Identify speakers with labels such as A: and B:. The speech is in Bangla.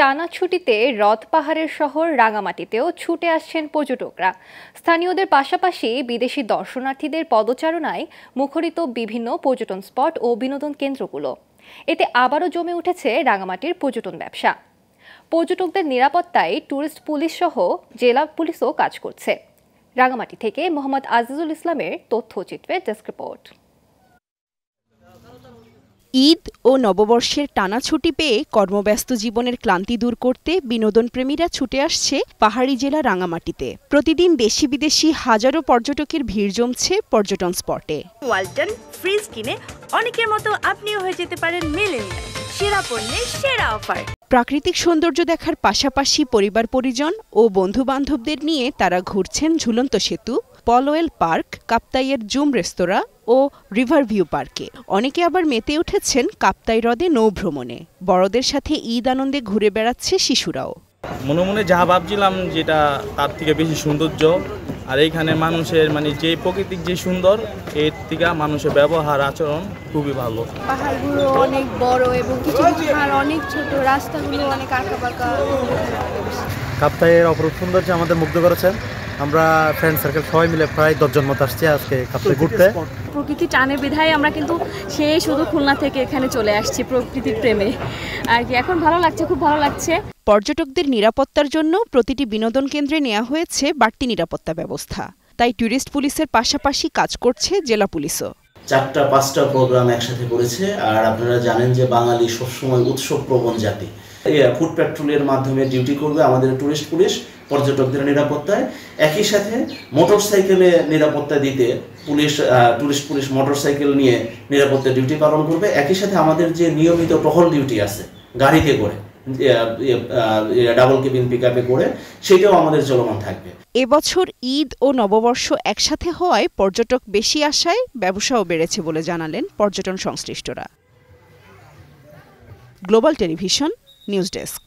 A: টানা ছুটিতে হ্রদ পাহাড়ের শহর রাঙামাটিতেও ছুটে আসছেন পর্যটকরা। স্থানীয়দের পাশাপাশি বিদেশি দর্শনার্থীদের পদচারণায় মুখরিত বিভিন্ন পর্যটন স্পট ও বিনোদন কেন্দ্রগুলো। এতে আবারও জমে উঠেছে রাঙামাটির পর্যটন ব্যবসা। পর্যটকদের নিরাপত্তায় ট্যুরিস্ট পুলিশ সহ জেলা পুলিশও কাজ করছে। রাঙামাটি থেকে মোহাম্মদ আজিজুল ইসলামের তথ্যচিত্রে ডেস্ক রিপোর্ট।
B: ঈদ ও নববর্ষের টানা ছুটি পেয়ে কর্মব্যস্ত জীবনের ক্লান্তি দূর করতে বিনোদনপ্রেমীরা ছুটে আসছে পাহাড়ি জেলা রাঙামাটিতে। প্রতিদিন দেশি বিদেশি হাজারো পর্যটকের ভিড় জমছে পর্যটন স্পটে।
C: ওয়ালটন ফ্রিজ কিনে অনেকের মতো আপনিও হয়ে যেতে পারেন মিলেনিয়াল। সেরা পণ্যের সেরা অফার।
B: প্রাকৃতিক সৌন্দর্য দেখার পাশাপাশি পরিবার পরিজন ও বন্ধু বান্ধবদের নিয়ে তারা ঘুরছেন ঝুলন্ত সেতু, পলওয়েল পার্ক, কাপ্তাইয়ের জুম রেস্তোরাঁ ও রিভার ভিউ পার্কে। অনেকে আবার মেতে উঠেছেন কাপ্তাই হ্রদে নৌভ্রমণে। বড়দের সাথে ঈদ আনন্দে ঘুরে বেড়াচ্ছে শিশুরাও।
D: মনে মনে যা ভাবছিলাম যেটা তার থেকে বেশি সৌন্দর্য। আর এইখানে মানুষের যে প্রকৃতিক যে সুন্দর, এর থেকে মানুষের ব্যবহার আচরণ খুবই ভালো।
E: পাহাড়গুলো অনেক বড় এবং কিছু কিছু পাহাড় অনেক ছোট, রাস্তাগুলো অনেক আঁকাবাঁকা।
F: কাপ্তাইয়ের অপরূপ সৌন্দর্য আমাদের মুগ্ধ করেছে। আমরা ফ্রেন্ড সার্কেল সবাই মিলে প্রায় 10 জন মতো আসছি আজকে কাপ্তাই ঘুরতে।
E: প্রকৃতি টানে বিধায় আমরা কিন্তু শুধু খুলনা থেকে এখানে চলে আসছি প্রকৃতির প্রেমে আর কি। এখন ভালো লাগছে, খুব ভালো লাগছে।
B: পর্যটকদের নিরাপত্তার জন্য প্রতিটি বিনোদন কেন্দ্রে নেওয়া হয়েছে বাড়তি নিরাপত্তা ব্যবস্থা। তাই ট্যুরিস্ট পুলিশের পাশাপাশি কাজ করছে জেলা পুলিশও।
G: 4-5টা প্রোগ্রাম একসাথে করেছে। আর আপনারা জানেন যে বাঙালি সবসময় উৎসব প্রবণ জাতি। ফুড প্যাট্রোলের মাধ্যমে ডিউটি করবে আমাদের ট্যুরিস্ট পুলিশ পর্যটকদের নিরাপত্তায়। একই সাথে মোটরসাইকেলে নিরাপত্তা দিতে ট্যুরিস্ট পুলিশ মোটরসাইকেল নিয়ে নিরাপত্তা ডিউটি পালন করবে। একই সাথে আমাদের যে নিয়মিত টহল ডিউটি আছে গাড়িতে করে, ডাবল কেবিন পিকআপে করে, সেটাও আমাদের চলমান থাকবে।
B: এবছর ঈদ ও নববর্ষ একসাথে হওয়ায় পর্যটক বেশি আসায় ব্যবসাও বেড়েছে বলে জানালেন পর্যটন সংশ্লিষ্টরা। Global television news desk.